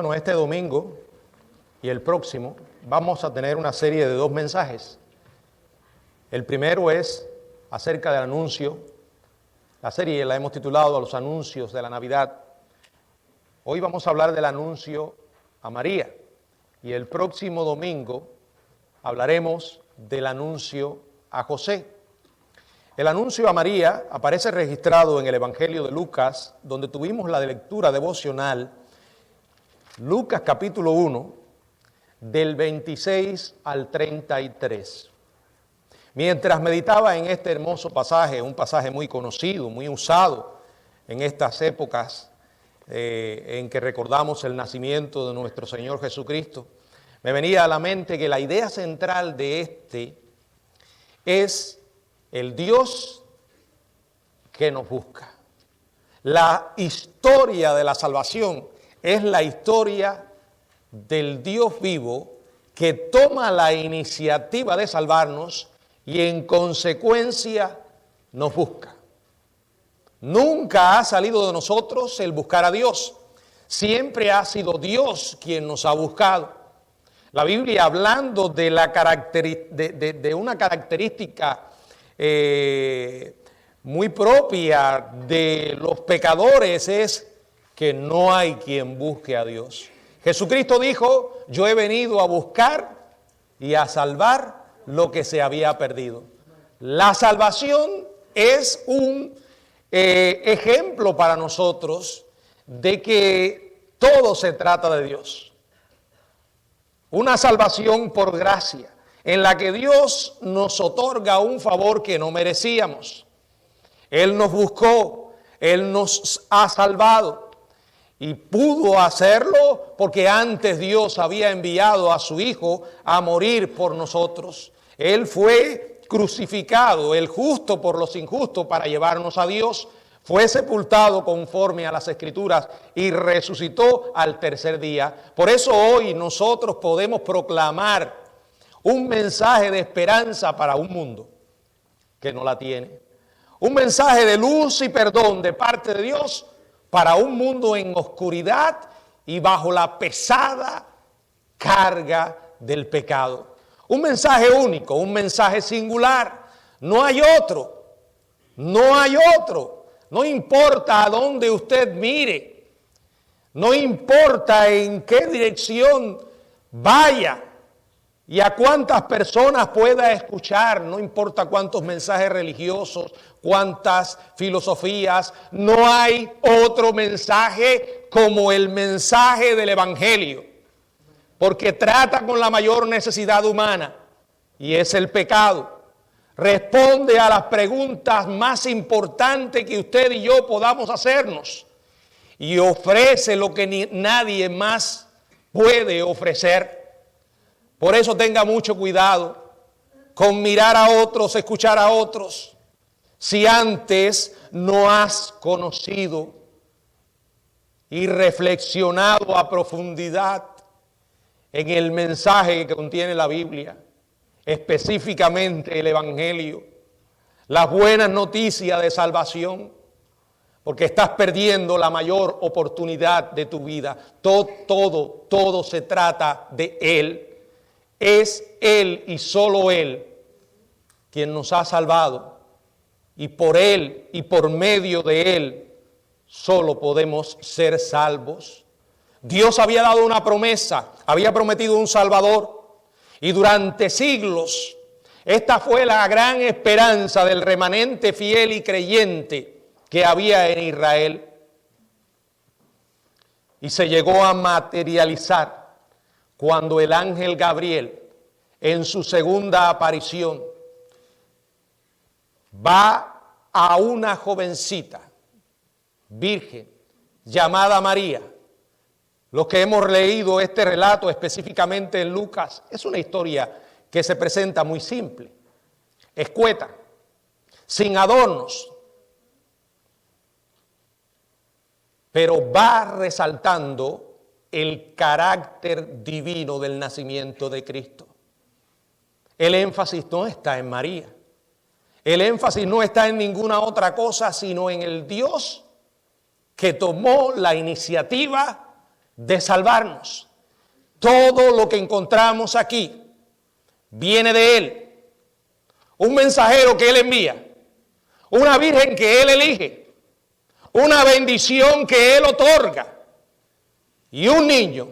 Bueno, este domingo y el próximo vamos a tener una serie de 2 mensajes. El primero es acerca del anuncio. La serie la hemos titulado a los anuncios de la Navidad. Hoy vamos a hablar del anuncio a María y el próximo domingo hablaremos del anuncio a José. El anuncio a María aparece registrado en el Evangelio de Lucas, donde tuvimos la lectura devocional, Lucas capítulo 1, del 26 al 33. Mientras meditaba en este hermoso pasaje, un pasaje muy conocido, muy usado en estas épocas en que recordamos el nacimiento de nuestro Señor Jesucristo, me venía a la mente que la idea central de este es el Dios que nos busca. La historia de la salvación es la historia del Dios vivo que toma la iniciativa de salvarnos y en consecuencia nos busca. Nunca ha salido de nosotros el buscar a Dios. Siempre ha sido Dios quien nos ha buscado. La Biblia, hablando de una característica muy propia de los pecadores, es que no hay quien busque a Dios. Jesucristo dijo: yo he venido a buscar y a salvar lo que se había perdido. La salvación es un ejemplo para nosotros de que todo se trata de Dios. Una salvación por gracia, en la que Dios nos otorga un favor que no merecíamos. Él nos buscó, Él nos ha salvado. Y pudo hacerlo porque antes Dios había enviado a su Hijo a morir por nosotros. Él fue crucificado, el justo por los injustos, para llevarnos a Dios. Fue sepultado conforme a las Escrituras y resucitó al tercer día. Por eso hoy nosotros podemos proclamar un mensaje de esperanza para un mundo que no la tiene. Un mensaje de luz y perdón de parte de Dios para un mundo en oscuridad y bajo la pesada carga del pecado. Un mensaje único, un mensaje singular. No hay otro. No hay otro. No importa a dónde usted mire. No importa en qué dirección vaya y a cuántas personas pueda escuchar. No importa cuántos mensajes religiosos, cuántas filosofías. No hay otro mensaje como el mensaje del Evangelio. Porque trata con la mayor necesidad humana, y es el pecado. Responde a las preguntas más importantes que usted y yo podamos hacernos, y ofrece lo que nadie más puede ofrecer. Por eso tenga mucho cuidado con mirar a otros, escuchar a otros, si antes no has conocido y reflexionado a profundidad en el mensaje que contiene la Biblia, específicamente el Evangelio, las buenas noticias de salvación, porque estás perdiendo la mayor oportunidad de tu vida. Todo se trata de Él. Es Él y solo Él quien nos ha salvado, y por Él y por medio de Él solo podemos ser salvos. Dios había dado una promesa, había prometido un Salvador, y durante siglos esta fue la gran esperanza del remanente fiel y creyente que había en Israel. Y se llegó a materializar cuando el ángel Gabriel, en su segunda aparición, va a una jovencita virgen llamada María. Los que hemos leído este relato específicamente en Lucas, es una historia que se presenta muy simple, escueta, sin adornos, pero va resaltando el carácter divino del nacimiento de Cristo. El énfasis no está en María. El énfasis no está en ninguna otra cosa, sino en el Dios que tomó la iniciativa de salvarnos. Todo lo que encontramos aquí viene de Él. Un mensajero que Él envía, una virgen que Él elige, una bendición que Él otorga y un niño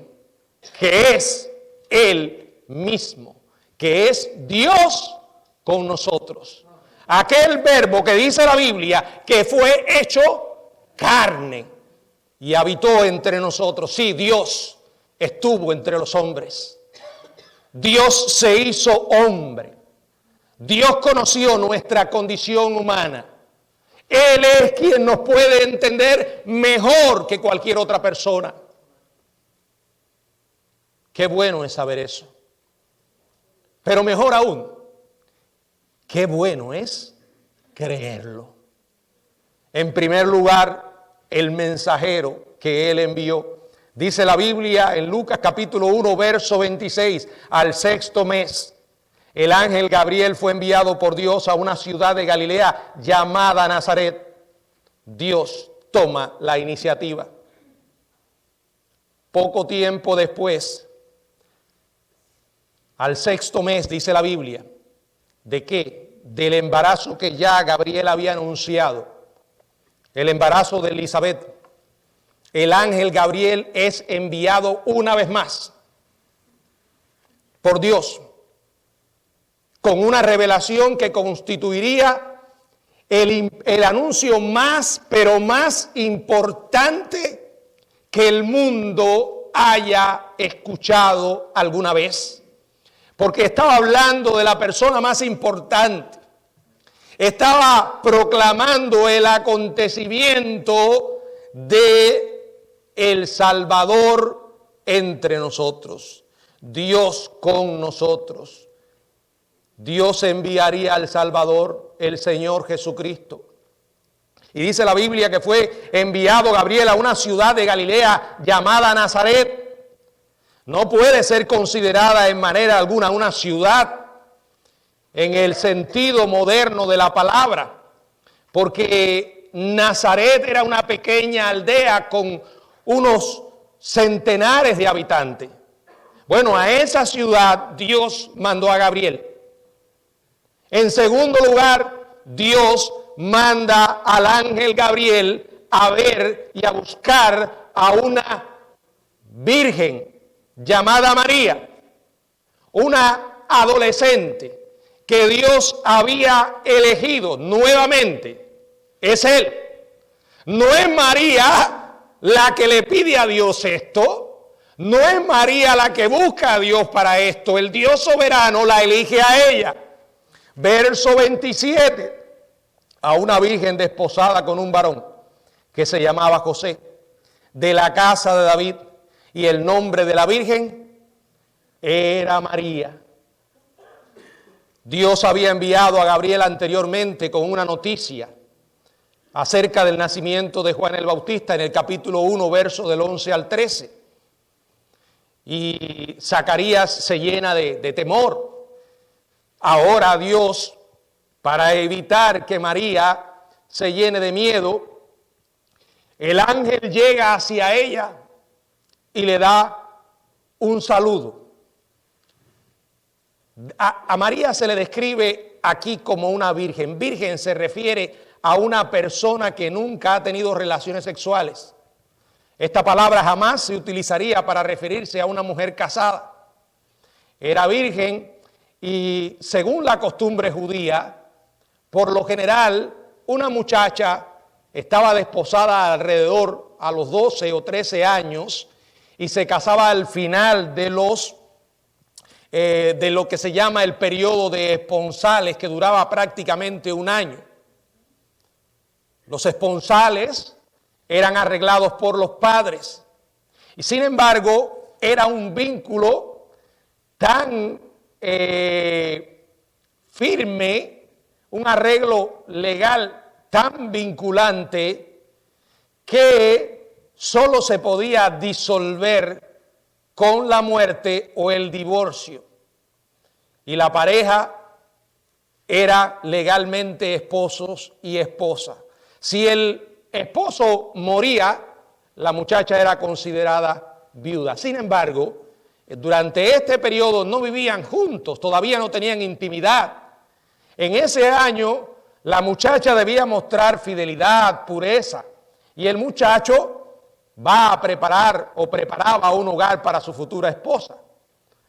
que es Él mismo, que es Dios con nosotros. Aquel verbo que dice la Biblia que fue hecho carne y habitó entre nosotros. Sí, Dios estuvo entre los hombres. Dios se hizo hombre. Dios conoció nuestra condición humana. Él es quien nos puede entender mejor que cualquier otra persona. Qué bueno es saber eso. Pero mejor aún, qué bueno es creerlo. En primer lugar, el mensajero que Él envió. Dice la Biblia en Lucas capítulo 1, verso 26, al sexto mes, el ángel Gabriel fue enviado por Dios a una ciudad de Galilea llamada Nazaret. Dios toma la iniciativa. Poco tiempo después, al sexto mes, dice la Biblia, ¿de qué? Del embarazo que ya Gabriel había anunciado, el embarazo de Elizabeth. El ángel Gabriel es enviado una vez más por Dios con una revelación que constituiría el anuncio más, pero más importante que el mundo haya escuchado alguna vez. Porque estaba hablando de la persona más importante. Estaba proclamando el acontecimiento de el Salvador entre nosotros. Dios con nosotros. Dios enviaría al Salvador, el Señor Jesucristo. Y dice la Biblia que fue enviado Gabriel a una ciudad de Galilea llamada Nazaret. No puede ser considerada en manera alguna una ciudad en el sentido moderno de la palabra, porque Nazaret era una pequeña aldea con unos centenares de habitantes. Bueno, a esa ciudad Dios mandó a Gabriel. En segundo lugar, Dios manda al ángel Gabriel a ver y a buscar a una virgen llamada María, una adolescente que Dios había elegido nuevamente. Es Él. No es María la que le pide a Dios esto. No es María la que busca a Dios para esto. El Dios soberano la elige a ella. Verso 27. A una virgen desposada con un varón que se llamaba José, de la casa de David, y el nombre de la virgen era María. Dios había enviado a Gabriel anteriormente con una noticia acerca del nacimiento de Juan el Bautista en el capítulo 1, verso del 11 al 13. Y Zacarías se llena de temor. Ahora Dios, para evitar que María se llene de miedo, el ángel llega hacia ella y le da un saludo. A María se le describe aquí como una virgen. Virgen se refiere a una persona que nunca ha tenido relaciones sexuales. Esta palabra jamás se utilizaría para referirse a una mujer casada. Era virgen y, según la costumbre judía, por lo general, una muchacha estaba desposada alrededor a los 12 o 13 años y se casaba al final de lo que se llama el periodo de esponsales, que duraba prácticamente un año. Los esponsales eran arreglados por los padres y, sin embargo, era un vínculo tan firme, un arreglo legal tan vinculante, que solo se podía disolver con la muerte o el divorcio. Y la pareja era legalmente esposos y esposa. Si el esposo moría, la muchacha era considerada viuda. Sin embargo, durante este periodo no vivían juntos, todavía no tenían intimidad. En ese año, la muchacha debía mostrar fidelidad, pureza, y el muchacho va a preparar o preparaba un hogar para su futura esposa.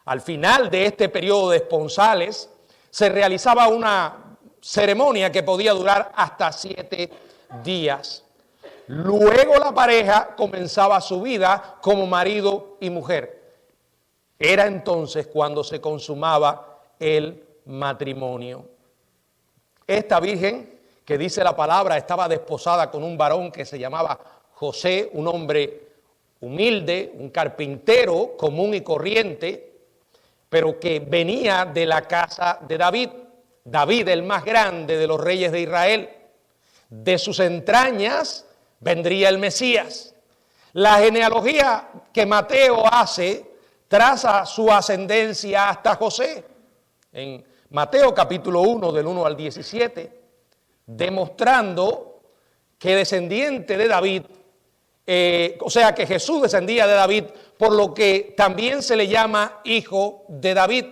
Al final de este periodo de esponsales, se realizaba una ceremonia que podía durar hasta 7 días. Luego la pareja comenzaba su vida como marido y mujer. Era entonces cuando se consumaba el matrimonio. Esta virgen, que dice la palabra, estaba desposada con un varón que se llamaba José, un hombre humilde, un carpintero común y corriente, pero que venía de la casa de David. David, el más grande de los reyes de Israel. De sus entrañas vendría el Mesías. La genealogía que Mateo hace traza su ascendencia hasta José. En Mateo capítulo 1, del 1 al 17, demostrando que descendiente de David, o sea que Jesús descendía de David, por lo que también se le llama hijo de David.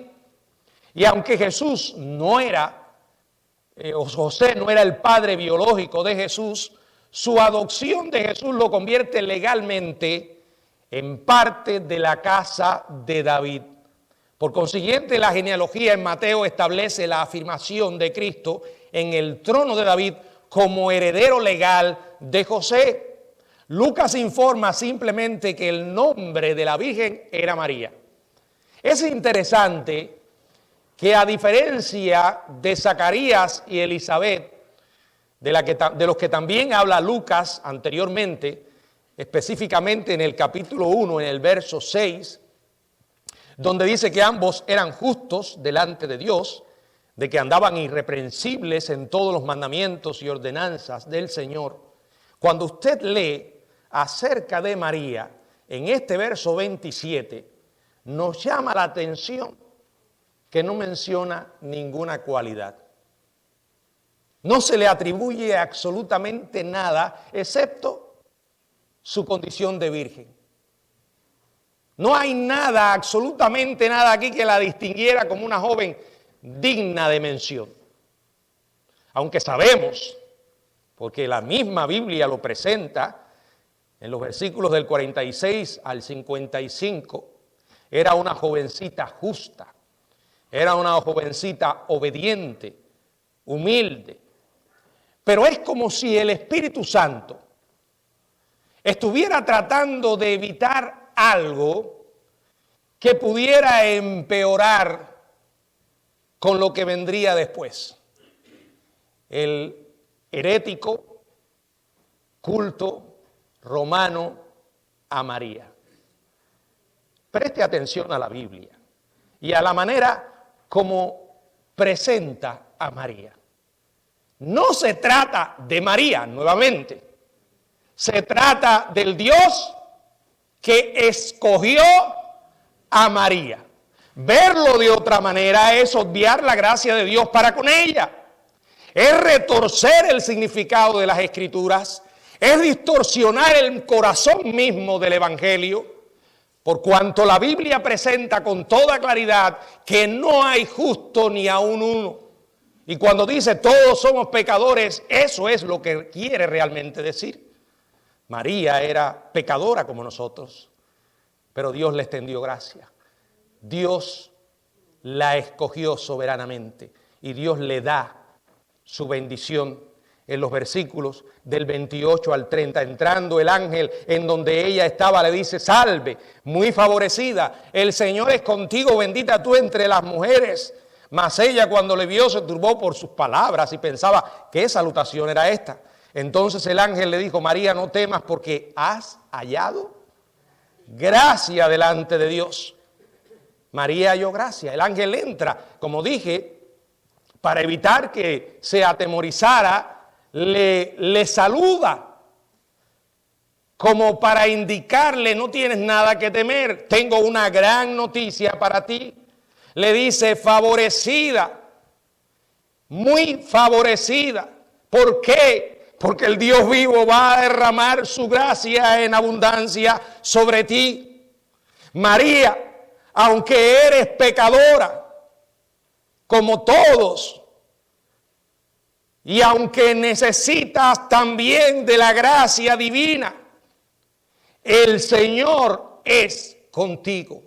Y aunque Jesús no era, o José no era el padre biológico de Jesús, su adopción de Jesús lo convierte legalmente en parte de la casa de David. Por consiguiente, la genealogía en Mateo establece la afirmación de Cristo en el trono de David como heredero legal de José. Lucas informa simplemente que el nombre de la Virgen era María. Es interesante que, a diferencia de Zacarías y Elizabeth, de los que también habla Lucas anteriormente, específicamente en el capítulo 1, en el verso 6, donde dice que ambos eran justos delante de Dios, de que andaban irreprensibles en todos los mandamientos y ordenanzas del Señor. Cuando usted lee acerca de María, en este verso 27, nos llama la atención que no menciona ninguna cualidad. No se le atribuye absolutamente nada, excepto su condición de virgen. No hay nada, absolutamente nada aquí que la distinguiera como una joven digna de mención. Aunque sabemos, porque la misma Biblia lo presenta, en los versículos del 46 al 55, era una jovencita justa, era una jovencita obediente, humilde. Pero es como si el Espíritu Santo estuviera tratando de evitar algo que pudiera empeorar con lo que vendría después. El herético culto romano a María. Preste atención a la Biblia y a la manera como presenta a María. No se trata de María, nuevamente. Se trata del Dios que escogió a María. Verlo de otra manera es obviar la gracia de Dios para con ella. Es retorcer el significado de las Escrituras. Es distorsionar el corazón mismo del Evangelio, por cuanto la Biblia presenta con toda claridad que no hay justo ni aun uno. Y cuando dice todos somos pecadores, eso es lo que quiere realmente decir. María era pecadora como nosotros, pero Dios le extendió gracia. Dios la escogió soberanamente y Dios le da su bendición. En los versículos del 28 al 30, entrando el ángel en donde ella estaba, le dice: salve, muy favorecida, el Señor es contigo, bendita tú entre las mujeres. Mas ella, cuando le vio, se turbó por sus palabras y pensaba: ¿qué salutación era esta? Entonces el ángel le dijo: María, no temas, porque has hallado gracia delante de Dios. María halló gracia. El ángel entra, como dije, para evitar que se atemorizara, le saluda como para indicarle: no tienes nada que temer, tengo una gran noticia para ti. Le dice: favorecida, muy favorecida. ¿Por qué? Porque el Dios vivo va a derramar su gracia en abundancia sobre ti. María, aunque eres pecadora, como todos, y aunque necesitas también de la gracia divina, el Señor es contigo.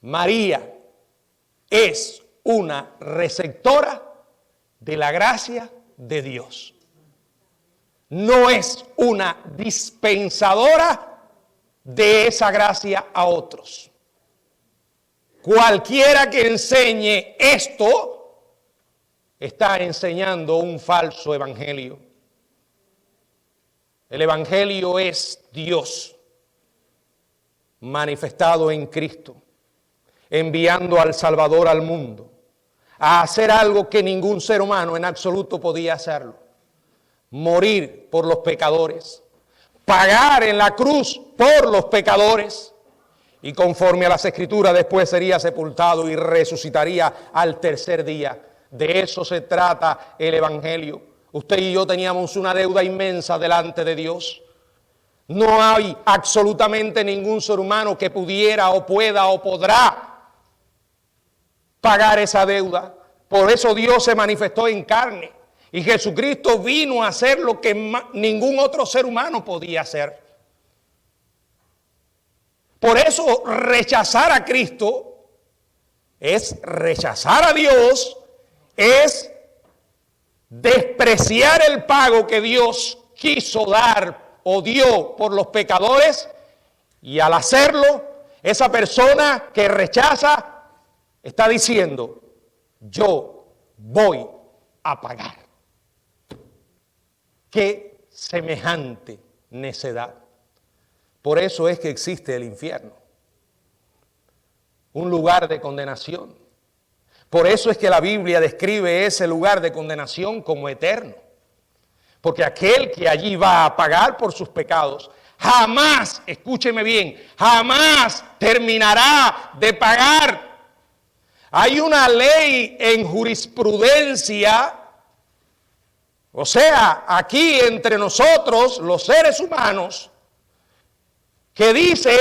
María es una receptora de la gracia de Dios. No es una dispensadora de esa gracia a otros. Cualquiera que enseñe esto está enseñando un falso evangelio. El evangelio es Dios manifestado en Cristo, enviando al Salvador al mundo a hacer algo que ningún ser humano en absoluto podía hacerlo: morir por los pecadores, pagar en la cruz por los pecadores, y conforme a las Escrituras después sería sepultado y resucitaría al tercer día. De eso se trata el evangelio. Usted y yo teníamos una deuda inmensa delante de Dios. No hay absolutamente ningún ser humano que pudiera o pueda o podrá pagar esa deuda. Por eso Dios se manifestó en carne y Jesucristo vino a hacer lo que ningún otro ser humano podía hacer. Por eso rechazar a Cristo es rechazar a Dios, es despreciar el pago que Dios quiso dar o dio por los pecadores, y al hacerlo, esa persona que rechaza está diciendo: yo voy a pagar. Qué semejante necedad. Por eso es que existe el infierno, un lugar de condenación. Por eso es que la Biblia describe ese lugar de condenación como eterno. Porque aquel que allí va a pagar por sus pecados, jamás, escúcheme bien, jamás terminará de pagar. Hay una ley en jurisprudencia, o sea, aquí entre nosotros, los seres humanos, que dice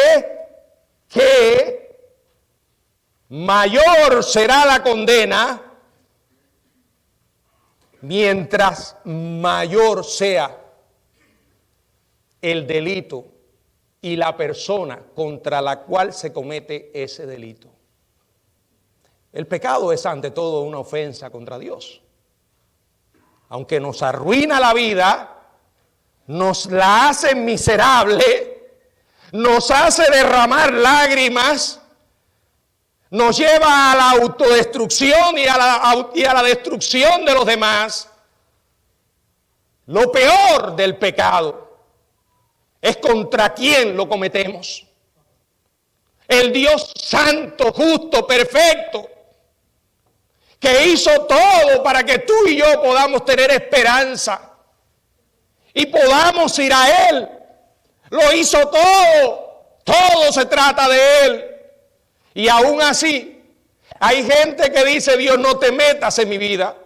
que mayor será la condena mientras mayor sea el delito y la persona contra la cual se comete ese delito. El pecado es ante todo una ofensa contra Dios. Aunque nos arruina la vida, nos la hace miserable, nos hace derramar lágrimas, nos lleva a la autodestrucción y a la destrucción de los demás. Lo peor del pecado es contra quién lo cometemos. El Dios santo, justo, perfecto, que hizo todo para que tú y yo podamos tener esperanza y podamos ir a Él. Lo hizo todo, todo se trata de Él. Y aún así, hay gente que dice: Dios, no te metas en mi vida.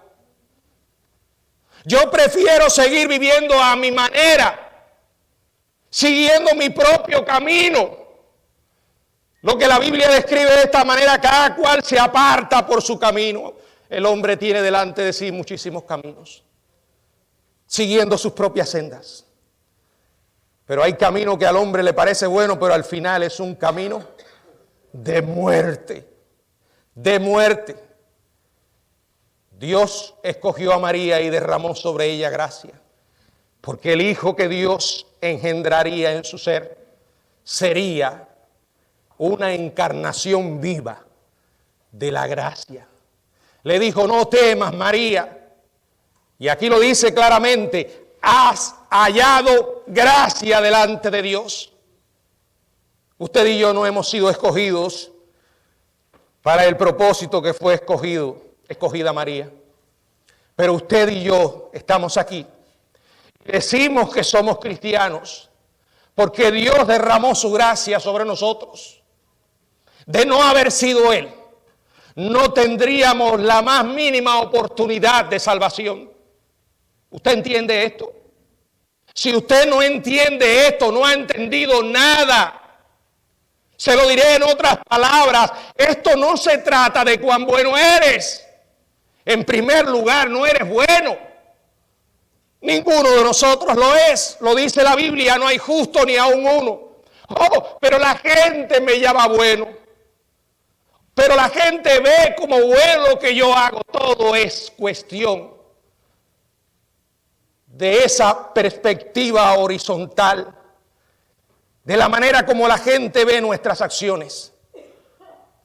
Yo prefiero seguir viviendo a mi manera, siguiendo mi propio camino. Lo que la Biblia describe de esta manera: cada cual se aparta por su camino. El hombre tiene delante de sí muchísimos caminos, siguiendo sus propias sendas. Pero hay camino que al hombre le parece bueno, pero al final es un camino de muerte, de muerte. Dios escogió a María y derramó sobre ella gracia, porque el Hijo que Dios engendraría en su ser sería una encarnación viva de la gracia. Le dijo: no temas, María. Y aquí lo dice claramente: has hallado gracia delante de Dios. Usted y yo no hemos sido escogidos para el propósito que fue escogida María. Pero usted y yo estamos aquí. Decimos que somos cristianos porque Dios derramó su gracia sobre nosotros. De no haber sido Él, no tendríamos la más mínima oportunidad de salvación. ¿Usted entiende esto? Si usted no entiende esto, no ha entendido nada. Se lo diré en otras palabras, esto no se trata de cuán bueno eres. En primer lugar, no eres bueno. Ninguno de nosotros lo es. Lo dice la Biblia, no hay justo ni aun uno. Oh, pero la gente me llama bueno. Pero la gente ve como bueno lo que yo hago. Todo es cuestión de esa perspectiva horizontal, de la manera como la gente ve nuestras acciones,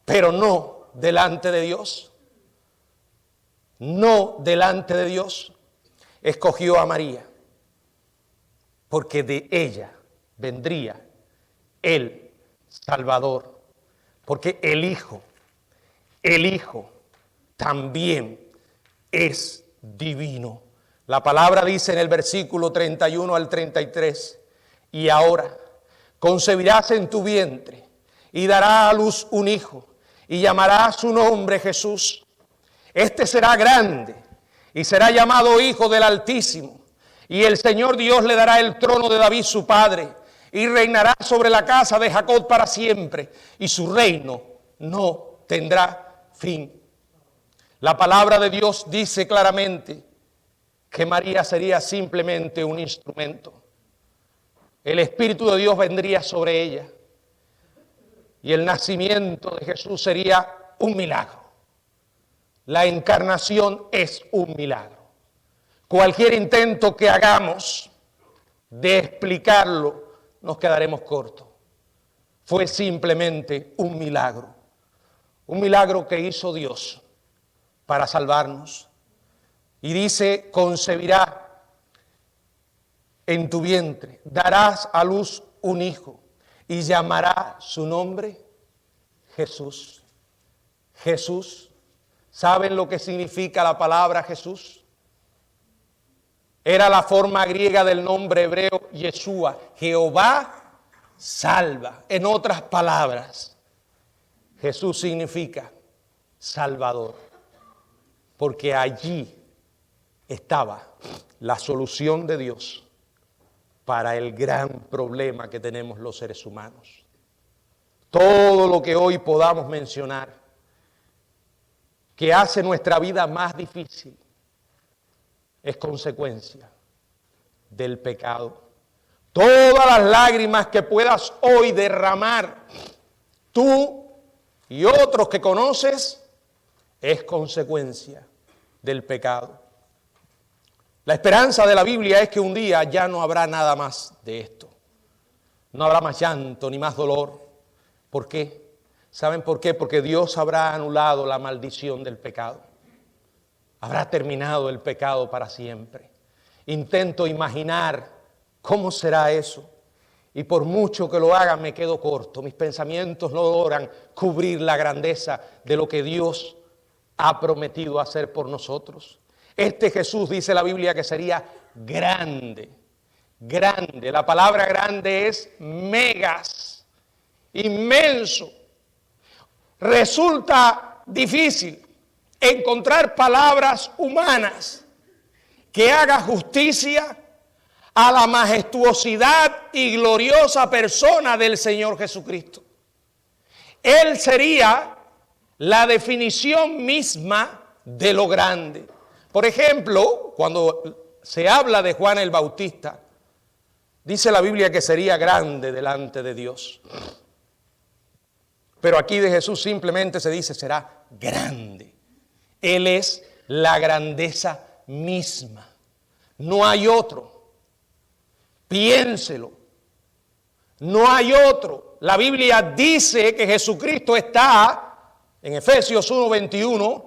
pero no delante de Dios. No delante de Dios. Escogió a María, porque de ella vendría el Salvador, porque el Hijo también es divino. La palabra dice en el versículo 31 al 33, y ahora concebirás en tu vientre y darás a luz un hijo y llamarás su nombre Jesús. Este será grande y será llamado Hijo del Altísimo, y el Señor Dios le dará el trono de David su padre, y reinará sobre la casa de Jacob para siempre, y su reino no tendrá fin. La palabra de Dios dice claramente que María sería simplemente un instrumento. El Espíritu de Dios vendría sobre ella, y el nacimiento de Jesús sería un milagro. La encarnación es un milagro. Cualquier intento que hagamos de explicarlo, nos quedaremos cortos. Fue simplemente un milagro. Un milagro que hizo Dios para salvarnos. Y dice, concebirá en tu vientre, darás a luz un hijo y llamará su nombre Jesús. Jesús. ¿Saben lo que significa la palabra Jesús? Era la forma griega del nombre hebreo Yeshua. Jehová salva. En otras palabras, Jesús significa Salvador. Porque allí estaba la solución de Dios para el gran problema que tenemos los seres humanos. Todo lo que hoy podamos mencionar que hace nuestra vida más difícil es consecuencia del pecado. Todas las lágrimas que puedas hoy derramar, tú y otros que conoces, es consecuencia del pecado. La esperanza de la Biblia es que un día ya no habrá nada más de esto. No habrá más llanto ni más dolor. ¿Por qué? ¿Saben por qué? Porque Dios habrá anulado la maldición del pecado. Habrá terminado el pecado para siempre. Intento imaginar cómo será eso. Y por mucho que lo haga me quedo corto. Mis pensamientos no logran cubrir la grandeza de lo que Dios ha prometido hacer por nosotros. Este Jesús, dice la Biblia, que sería grande. Grande. La palabra grande es megas. Inmenso. Resulta difícil encontrar palabras humanas que hagan justicia a la majestuosidad y gloriosa persona del Señor Jesucristo. Él sería la definición misma de lo grande. Por ejemplo, cuando se habla de Juan el Bautista, dice la Biblia que sería grande delante de Dios. Pero aquí de Jesús simplemente se dice será grande. Él es la grandeza misma. No hay otro. Piénselo. No hay otro. La Biblia dice que Jesucristo está, en Efesios 1:21,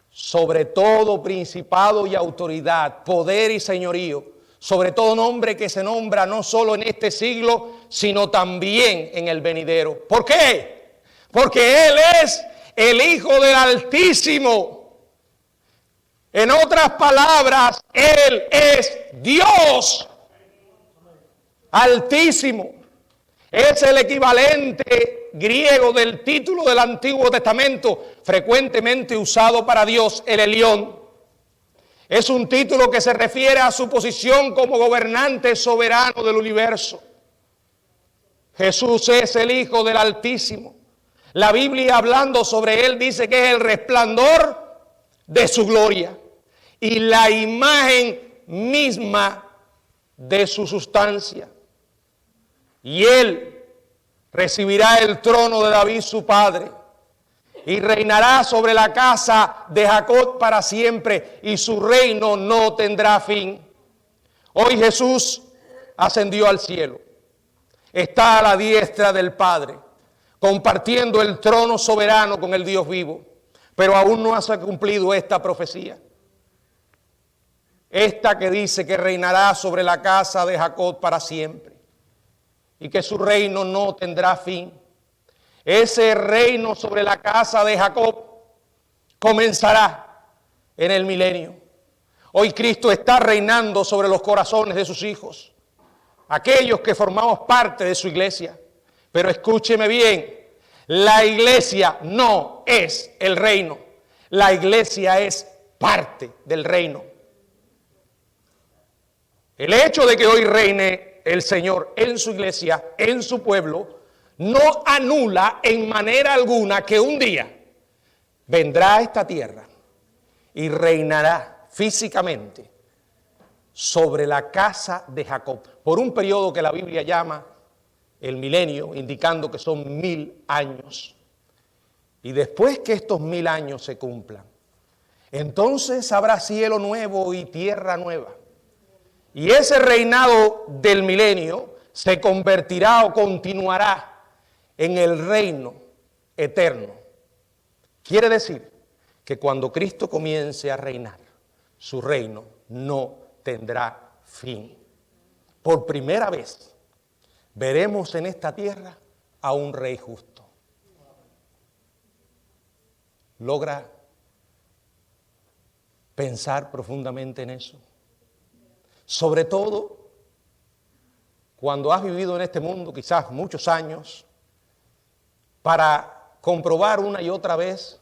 sobre todo principado y autoridad, poder y señorío, sobre todo nombre que se nombra no solo en este siglo, sino también en el venidero. ¿Por qué? Porque Él es el Hijo del Altísimo. En otras palabras, Él es Dios Altísimo. Es el equivalente griego del título del Antiguo Testamento, frecuentemente usado para Dios, el Elión. Es un título que se refiere a su posición como gobernante soberano del universo. Jesús es el Hijo del Altísimo. La Biblia, hablando sobre Él, dice que es el resplandor de su gloria y la imagen misma de su sustancia. Y Él recibirá el trono de David su padre y reinará sobre la casa de Jacob para siempre, y su reino no tendrá fin. Hoy Jesús ascendió al cielo. Está a la diestra del Padre, compartiendo el trono soberano con el Dios vivo. Pero aún no se ha cumplido esta profecía. Esta que dice que reinará sobre la casa de Jacob para siempre y que su reino no tendrá fin. Ese reino sobre la casa de Jacob comenzará en el milenio. Hoy Cristo está reinando sobre los corazones de sus hijos, aquellos que formamos parte de su iglesia. Pero escúcheme bien, la iglesia no es el reino, la iglesia es parte del reino. El hecho de que hoy reine el Señor en su iglesia, en su pueblo, no anula en manera alguna que un día vendrá a esta tierra y reinará físicamente sobre la casa de Jacob por un periodo que la Biblia llama el milenio, indicando que son 1000 años. Y después que estos 1000 años se cumplan, entonces habrá cielo nuevo y tierra nueva. Y ese reinado del milenio se convertirá o continuará en el reino eterno. Quiere decir que cuando Cristo comience a reinar, su reino no tendrá fin. Por primera vez veremos en esta tierra a un rey justo. ¿Logra pensar profundamente en eso? Sobre todo cuando has vivido en este mundo quizás muchos años, para comprobar una y otra vez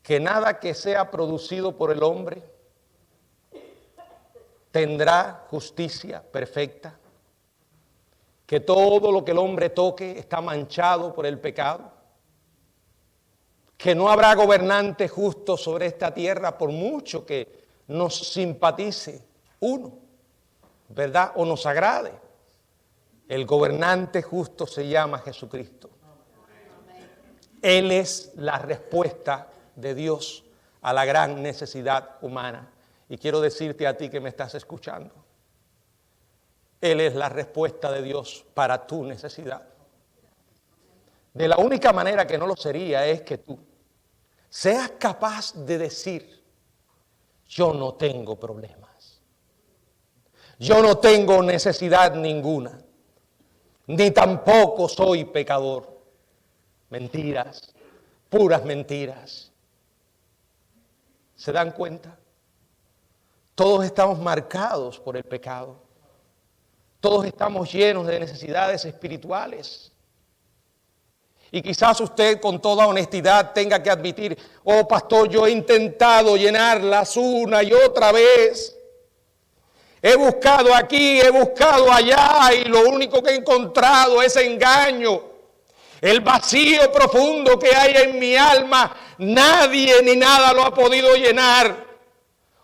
que nada que sea producido por el hombre tendrá justicia perfecta, que todo lo que el hombre toque está manchado por el pecado, que no habrá gobernante justo sobre esta tierra por mucho que nos simpatice uno, ¿verdad? O nos agrade. El gobernante justo se llama Jesucristo. Él es la respuesta de Dios a la gran necesidad humana. Y quiero decirte a ti que me estás escuchando, Él es la respuesta de Dios para tu necesidad. De la única manera que no lo sería es que tú seas capaz de decir: yo no tengo problemas, yo no tengo necesidad ninguna, ni tampoco soy pecador. Mentiras, puras mentiras. ¿Se dan cuenta? Todos estamos marcados por el pecado. Todos estamos llenos de necesidades espirituales. Y quizás usted con toda honestidad tenga que admitir: oh pastor, yo he intentado llenarlas una y otra vez. He buscado aquí, he buscado allá, y lo único que he encontrado es engaño. El vacío profundo que hay en mi alma, nadie ni nada lo ha podido llenar.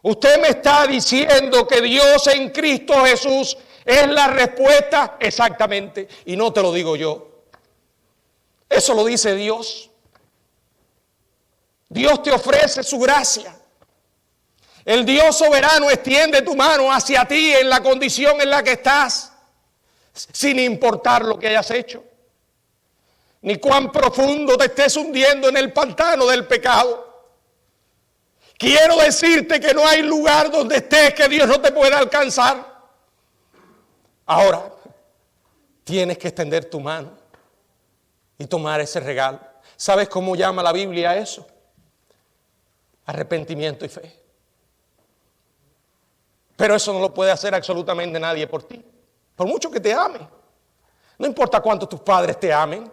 Usted me está diciendo que Dios en Cristo Jesús es la respuesta. Exactamente, y no te lo digo yo. Eso lo dice Dios. Dios te ofrece su gracia. El Dios soberano extiende tu mano hacia ti en la condición en la que estás, sin importar lo que hayas hecho, ni cuán profundo te estés hundiendo en el pantano del pecado. Quiero decirte que no hay lugar donde estés que Dios no te pueda alcanzar. Ahora, tienes que extender tu mano y tomar ese regalo. ¿Sabes cómo llama la Biblia a eso? Arrepentimiento y fe. Pero eso no lo puede hacer absolutamente nadie por ti, por mucho que te ame. No importa cuánto tus padres te amen,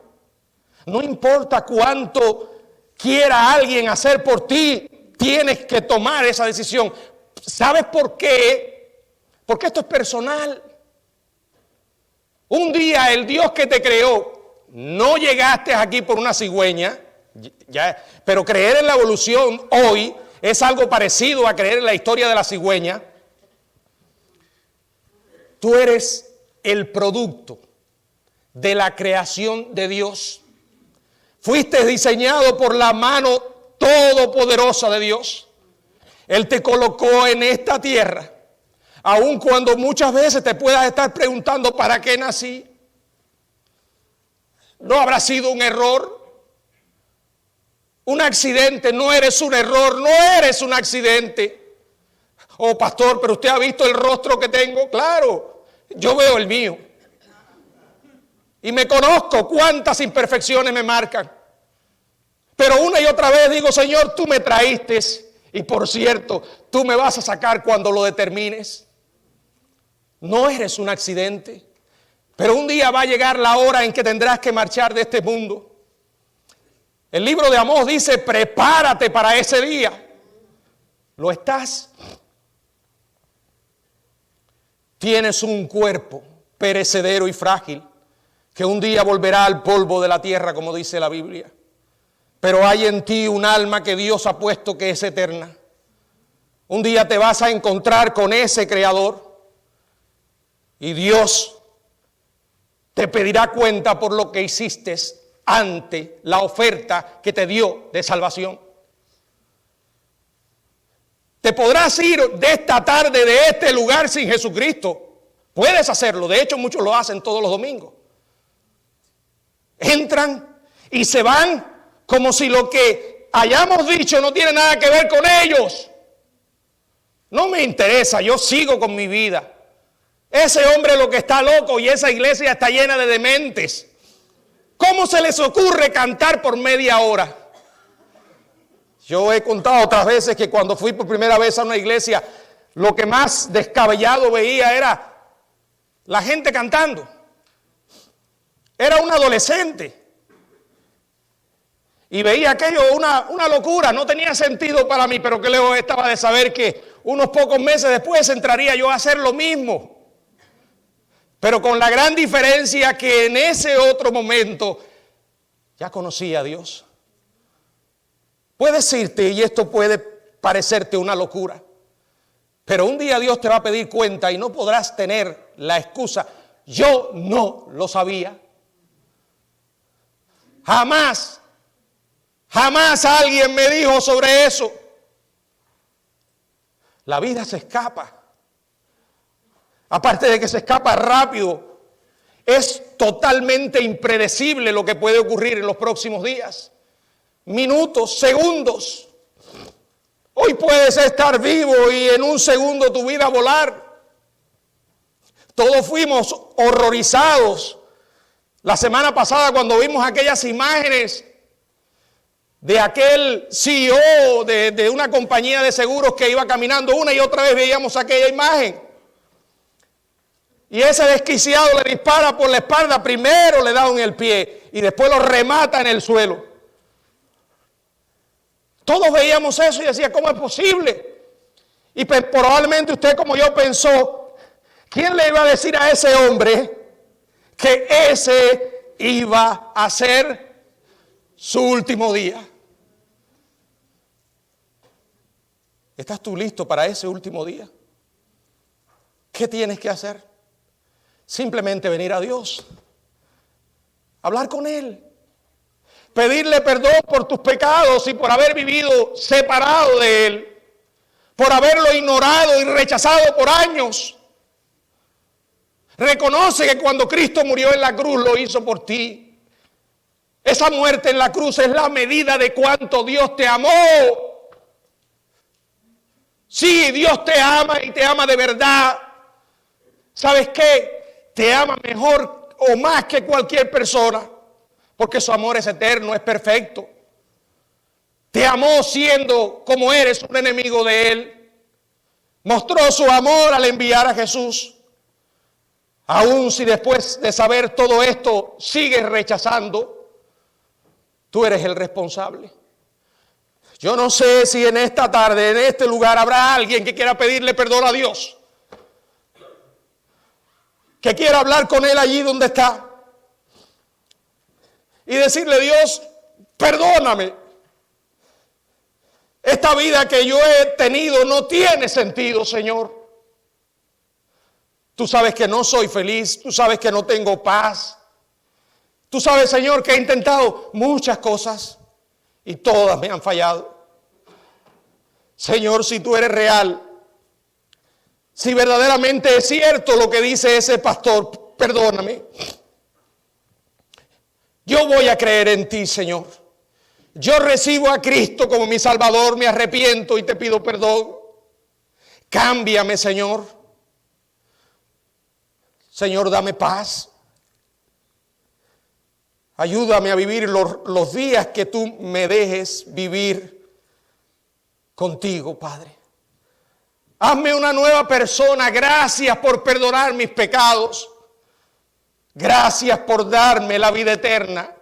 no importa cuánto quiera alguien hacer por ti, tienes que tomar esa decisión. ¿Sabes por qué? Porque esto es personal. Un día el Dios que te creó, no llegaste aquí por una cigüeña, pero creer en la evolución hoy es algo parecido a creer en la historia de la cigüeña. Tú eres el producto de la creación de Dios. Fuiste diseñado por la mano todopoderosa de Dios. Él te colocó en esta tierra, aun cuando muchas veces te puedas estar preguntando ¿para qué nací? ¿No habrá sido un error? Un accidente. No eres un error, no eres un accidente. Oh, pastor, pero usted ha visto el rostro que tengo. Claro, yo veo el mío. Y me conozco cuántas imperfecciones me marcan. Pero una y otra vez digo, Señor, tú me traíste. Y por cierto, tú me vas a sacar cuando lo determines. No eres un accidente. Pero un día va a llegar la hora en que tendrás que marchar de este mundo. El libro de Amós dice, prepárate para ese día. ¿Lo estás? Tienes un cuerpo perecedero y frágil, que un día volverá al polvo de la tierra, como dice la Biblia. Pero hay en ti un alma que Dios ha puesto que es eterna. Un día te vas a encontrar con ese Creador y Dios te pedirá cuenta por lo que hiciste ante la oferta que te dio de salvación. Te podrás ir de esta tarde de este lugar sin Jesucristo. Puedes hacerlo, de hecho muchos lo hacen todos los domingos. Entran y se van como si lo que hayamos dicho no tiene nada que ver con ellos. No me interesa, yo sigo con mi vida. Ese hombre lo que está loco y esa iglesia está llena de dementes. ¿Cómo se les ocurre cantar por media hora? Yo he contado otras veces que cuando fui por primera vez a una iglesia, lo que más descabellado veía era la gente cantando. Era un adolescente. Y veía aquello una locura, no tenía sentido para mí, pero que luego estaba de saber que unos pocos meses después entraría yo a hacer lo mismo. Pero con la gran diferencia que en ese otro momento ya conocía a Dios. Puedes irte y esto puede parecerte una locura, pero un día Dios te va a pedir cuenta y no podrás tener la excusa, yo no lo sabía. Jamás alguien me dijo sobre eso. La vida se escapa. Aparte de que se escapa rápido, es totalmente impredecible lo que puede ocurrir en los próximos días. Minutos, segundos. Hoy puedes estar vivo y en un segundo tu vida volar. Todos fuimos horrorizados la semana pasada cuando vimos aquellas imágenes de aquel CEO de una compañía de seguros que iba caminando. Una y otra vez veíamos aquella imagen. Y ese desquiciado le dispara por la espalda, primero le da en el pie y después lo remata en el suelo. Todos veíamos eso y decía, ¿cómo es posible? Y probablemente usted como yo pensó, ¿quién le iba a decir a ese hombre que ese iba a ser su último día? ¿Estás tú listo para ese último día? ¿Qué tienes que hacer? Simplemente venir a Dios, hablar con Él, pedirle perdón por tus pecados y por haber vivido separado de Él, por haberlo ignorado y rechazado por años. Reconoce que cuando Cristo murió en la cruz lo hizo por ti. Esa muerte en la cruz es la medida de cuánto Dios te amó. Sí, Dios te ama y te ama de verdad. ¿Sabes qué? Te ama mejor o más que cualquier persona, porque su amor es eterno, es perfecto. Te amó siendo como eres un enemigo de Él. Mostró su amor al enviar a Jesús. Aún si después de saber todo esto sigues rechazando, tú eres el responsable. Yo no sé si en esta tarde, en este lugar, habrá alguien que quiera pedirle perdón a Dios. que quiera hablar con Él allí donde está y decirle: Dios, perdóname. Esta vida que yo he tenido no tiene sentido, Señor. Tú sabes que no soy feliz, tú sabes que no tengo paz. Tú sabes, Señor, que he intentado muchas cosas y todas me han fallado. Señor, si tú eres real, si verdaderamente es cierto lo que dice ese pastor, perdóname. Yo voy a creer en ti, Señor. Yo recibo a Cristo como mi Salvador, me arrepiento y te pido perdón. Cámbiame, Señor. Señor, dame paz. Ayúdame a vivir los días que tú me dejes vivir contigo, Padre. Hazme una nueva persona. Gracias por perdonar mis pecados. Gracias por darme la vida eterna.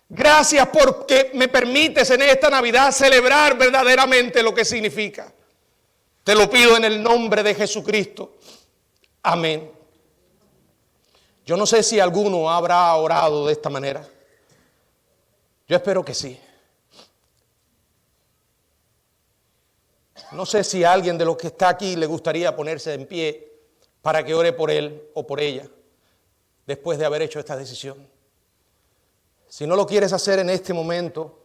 Gracias porque me permites en esta Navidad celebrar verdaderamente lo que significa. Te lo pido en el nombre de Jesucristo. Amén. Yo no sé si alguno habrá orado de esta manera. Yo espero que sí. No sé si a alguien de los que está aquí le gustaría ponerse en pie para que ore por él o por ella después de haber hecho esta decisión. Si no lo quieres hacer en este momento,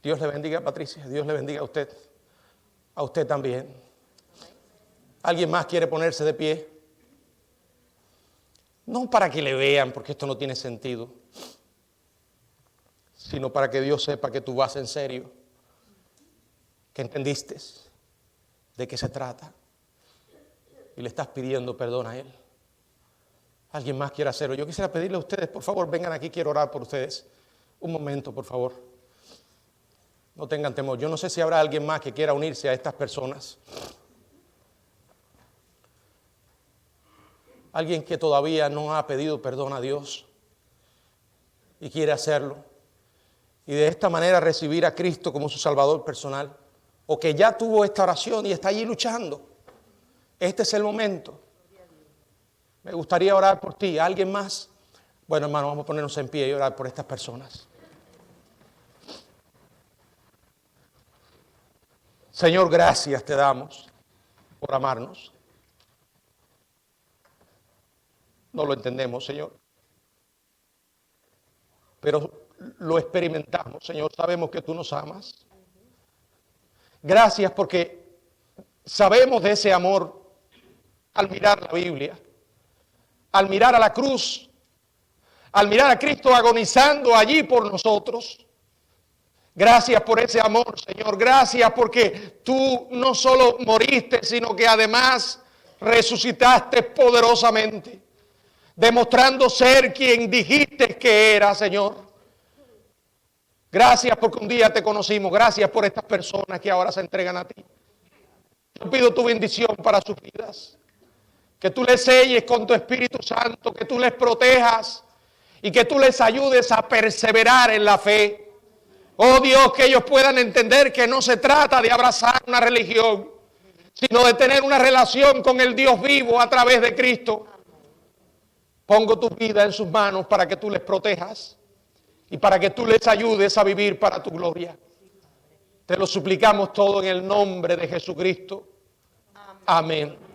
Dios le bendiga a Patricia, Dios le bendiga a usted también. ¿Alguien más quiere ponerse de pie? No para que le vean, porque esto no tiene sentido, sino para que Dios sepa que tú vas en serio, que entendiste de qué se trata y le estás pidiendo perdón a Él. ¿Alguien más quiere hacerlo? Yo quisiera pedirle a ustedes, por favor, vengan aquí, quiero orar por ustedes. Un momento, por favor. No tengan temor. Yo no sé si habrá alguien más que quiera unirse a estas personas. Alguien que todavía no ha pedido perdón a Dios y quiere hacerlo. Y de esta manera recibir a Cristo como su Salvador personal. O que ya tuvo esta oración y está allí luchando. Este es el momento. Me gustaría orar por ti. ¿Alguien más? Bueno, hermano, vamos a ponernos en pie y orar por estas personas. Señor, gracias te damos por amarnos. No lo entendemos, Señor. Pero lo experimentamos, Señor. Sabemos que tú nos amas. Gracias porque sabemos de ese amor al mirar la Biblia, al mirar a la cruz, al mirar a Cristo agonizando allí por nosotros. Gracias por ese amor, Señor. Gracias porque tú no solo moriste, sino que además resucitaste poderosamente, demostrando ser quien dijiste que era, Señor. Gracias porque un día te conocimos. Gracias por estas personas que ahora se entregan a ti. Yo pido tu bendición para sus vidas. Que tú les selles con tu Espíritu Santo, que tú les protejas y que tú les ayudes a perseverar en la fe. Oh Dios, que ellos puedan entender que no se trata de abrazar una religión, sino de tener una relación con el Dios vivo a través de Cristo. Pongo tu vida en sus manos para que tú les protejas y para que tú les ayudes a vivir para tu gloria. Te lo suplicamos todo en el nombre de Jesucristo. Amén.